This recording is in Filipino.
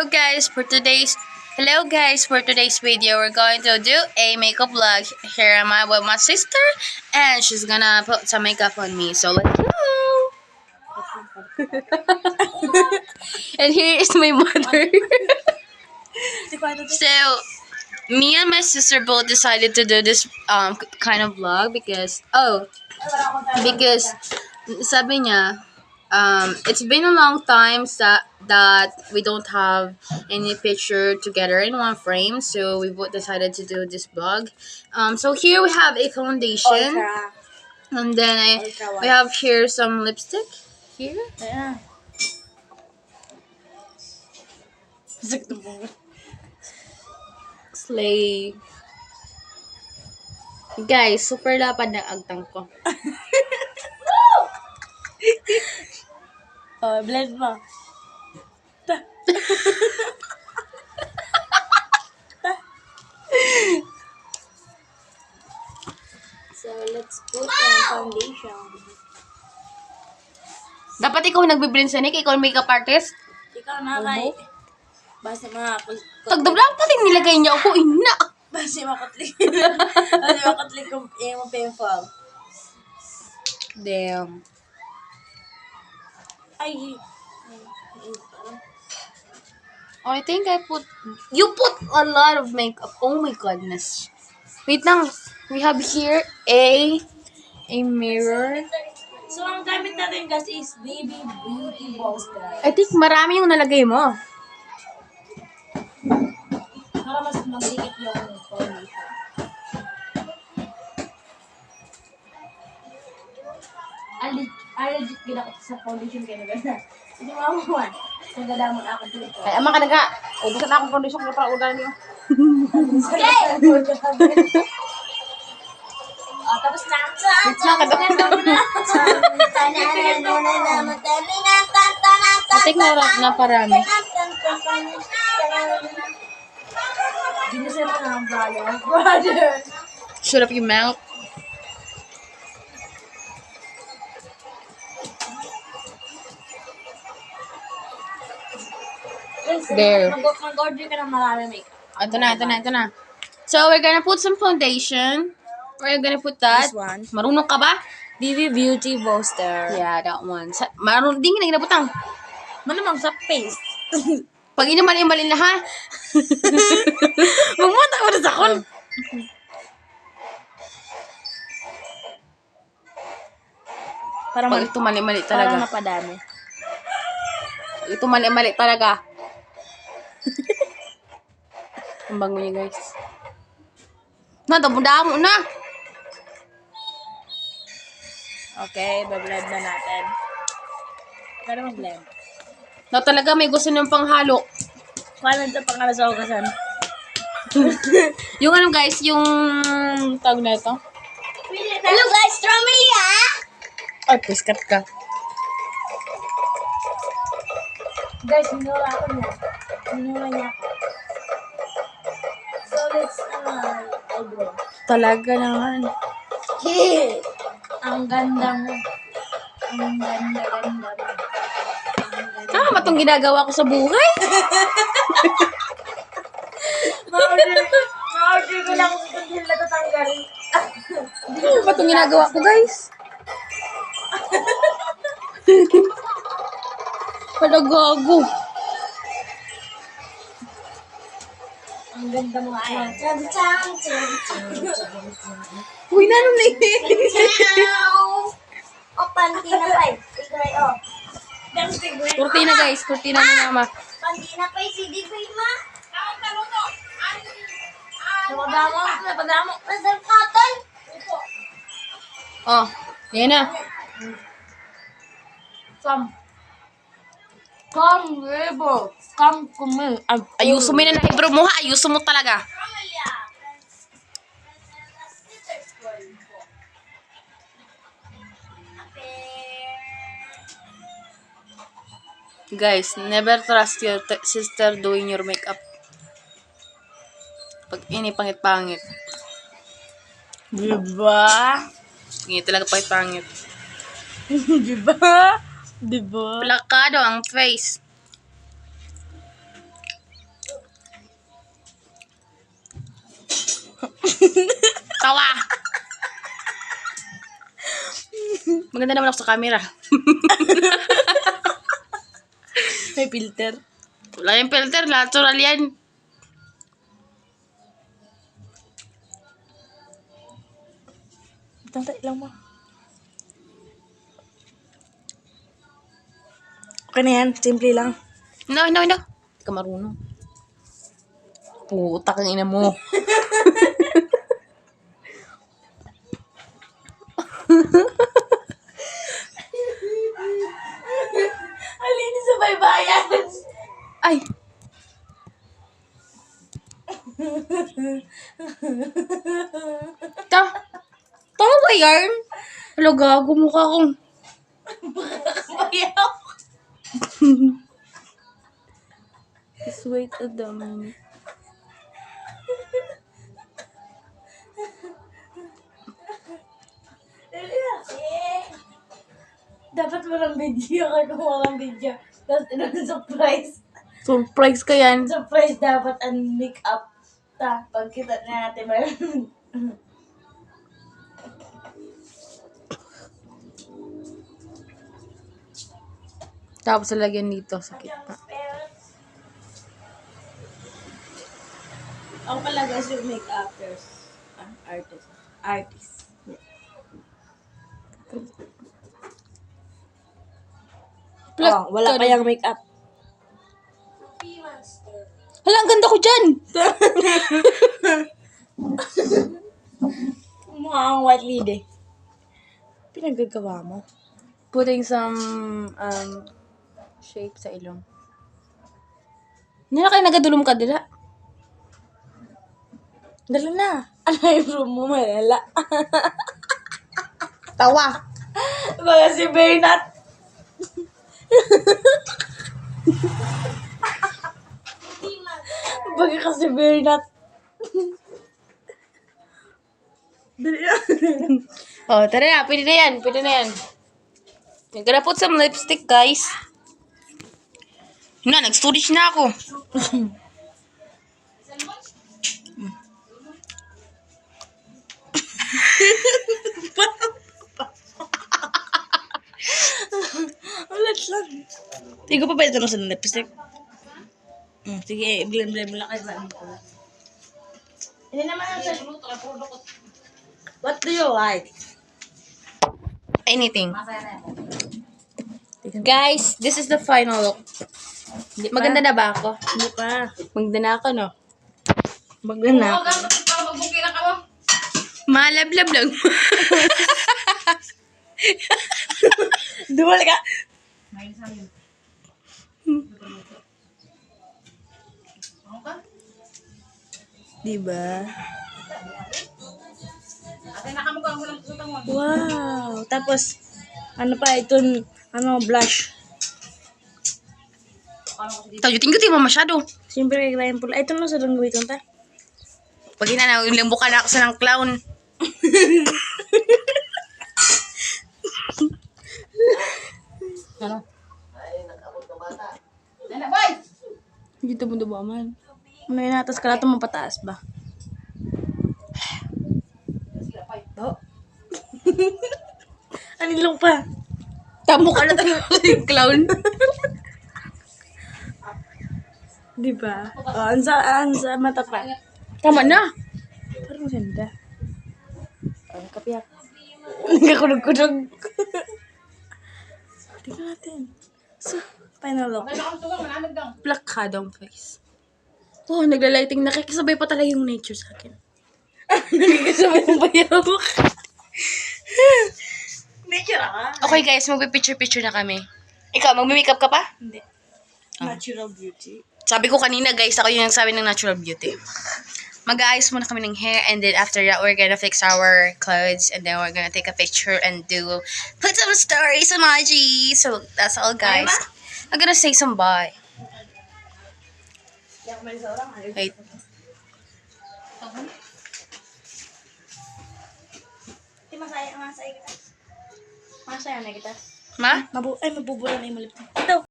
Hello guys, for today's video we're going to do a makeup vlog. Here am I with my sister and she's gonna put some makeup on me. So let's go. And here is my mother. So me and my sister both decided to do this kind of vlog because sabi niya it's been a long time that we don't have any picture together in one frame, so we both decided to do this vlog. So here we have a foundation, and then we have here some lipstick here. Yeah. Slay. Guys, super lapad na agtang ko. Oh, blend mo. So, let's put the foundation. Dapat ikaw nagbe-blend sa Nick, ikaw ang makeup artist. Ikaw na kay... Basta mga... Tagdablang pati nilagay niya ako, ina. Basta makatlik. Basta makatlik kung yung pimple. Damn. Ay. I think you put a lot of makeup. Oh my goodness. Wait lang. We have here a mirror. So, ang gamit natin guys is Baby Beauty Bolster. I think marami yung nalagay mo. Para mas magdikit yung foundation. Allergic gina ko sa foundation kayo na ganda. Hindi mo ako man. Nagdadamon ako dito. Ay, ama ka na ka. Ubusan na akong foundation ko para udan niyo. Okay! Tapos na. Wait lang ka daw. I think na parami. Hindi sila na ang brother. Shut up your mouth. There. Mag-order ka ng marami makeup. Ito na. So, we're gonna put some foundation. We're gonna put that. This one. Marunong ka ba? Baby Beauty Bolster. Yeah, that one. Marunong din na ginabutang. Manamang sa face. Pag inamali-mali na ha. Magmunta ka na sa kon. Parang Pag ito mali-mali Parang talaga. napadami. Pag ito mali-mali talaga. Ang bango niya, guys. Damo na. Okay, bablend na natin. Para mag-blend. Talaga may gusto niyong panghalo. Paano ito pang sa hugasan? Yung ano, guys, yung tag na ito. Hello guys, strawberry Ay, piskat ka. Guys, minura ako niya. Minura niya ako. So, let's eyebrow. Talaga naman. Ang ganda mo. Ang ganda mo. Tama itong ginagawa ko sa buhay. Ma-order ko lang kung hindi nila tatanggalin. Ano ba itong ginagawa ko, guys? Palagago. Ang ganda mo ay. Uy, nanon na yun. O, panty na pa eh. Try, o. Kurtina, guys. Kurtina ni mama. Panty na pa eh. CD ko yun, ma. Napadamo. Masarap cotton. Oh, yan na. Come, Rebo. Come to me. Ayuso mo na ibro mo ha. Ayuso mo talaga. Guys, never trust your sister doing your makeup. Pag ini pangit-pangit. Diba? Hindi talaga pangit-pangit. Diba? Plakado ang face. Tawa! Maganda naman ako sa camera. May filter. Wala yung filter, natural yan. Tantay lang mo. Okay na yan. Simple lang. No. Hindi ka marunong. Putak ang ina mo. Alinis sa baybayan. Ay! Tama ba yan? Wala, gago mukha kong... Bayaw. Just wait a minute. Dali na. Dapat walang video. Kaya kung walang video. Tapos surprise. Surprise ka yan. Surprise dapat ang make-up. Pagkita na natin ba yun? Tapos lagyan dito sa kita. Ako pala guys yung make-uppers. Artist. Artist. Wala pa yung make-up. Hala, ang ganda ko dyan! Mukha kang white lady. Pinagagawa mo. Putting some shape sa ilong. Hindi na kayo nagadulong ka dila. Dala na. Ano yung room mo malala? Tawa! Mga si Bernat. Baga kasi Bernat. Dali na. Oh, tara na. Pwede na yan. I'm gonna put some lipstick, guys. Na, nag-storage na ako. Ulit lang. Hindi ko pa pwede na sa lipstick. Sige, blend mo lang kayo sa Hindi naman ang sa... What do you like? Anything. Guys, this is the final look. Maganda na ba ako? Hindi pa. Maganda na ako, no? Maganda. Malablab lang. Dumal ka. Diba? Wow. Tapos, ano pa, ito, blush. Tayo, tingko di ba masyado? Siyempre, kailangan pula. Ito na sa dong gawin ta. Pag limbukan na ako sa ng clown. Ano? Dito mo ba man? Ano yun natas ka natin mapataas ba? Oh. Anilong pa. Tamo ka na talaga yung clown. Diba? Oh, ansa mata pa. Tama na. Parang ganda. Ang kapiyak. Nagkakunog-kunog. Tingnan natin. So, final look. Plakadong face. Oh, naglalighting. Nakikisabay pa talaga yung nature sa akin. Nagkakasabay ng bayaw. Nature ka? Okay guys, magpipicture-picture na kami. Ikaw, magme-makeup ka pa? Hindi. Natural beauty. Sabi ko kanina guys, ako yung nagsabi ng natural beauty. Mag-aayos muna kami ng hair and then after that, we're gonna fix our clothes and then we're gonna take a picture and put some stories emoji. So, that's all guys. I'm gonna say some bye. Wait. Masaya kita. Masaya na kita. Ma? Mabubula na yung malip. Ito.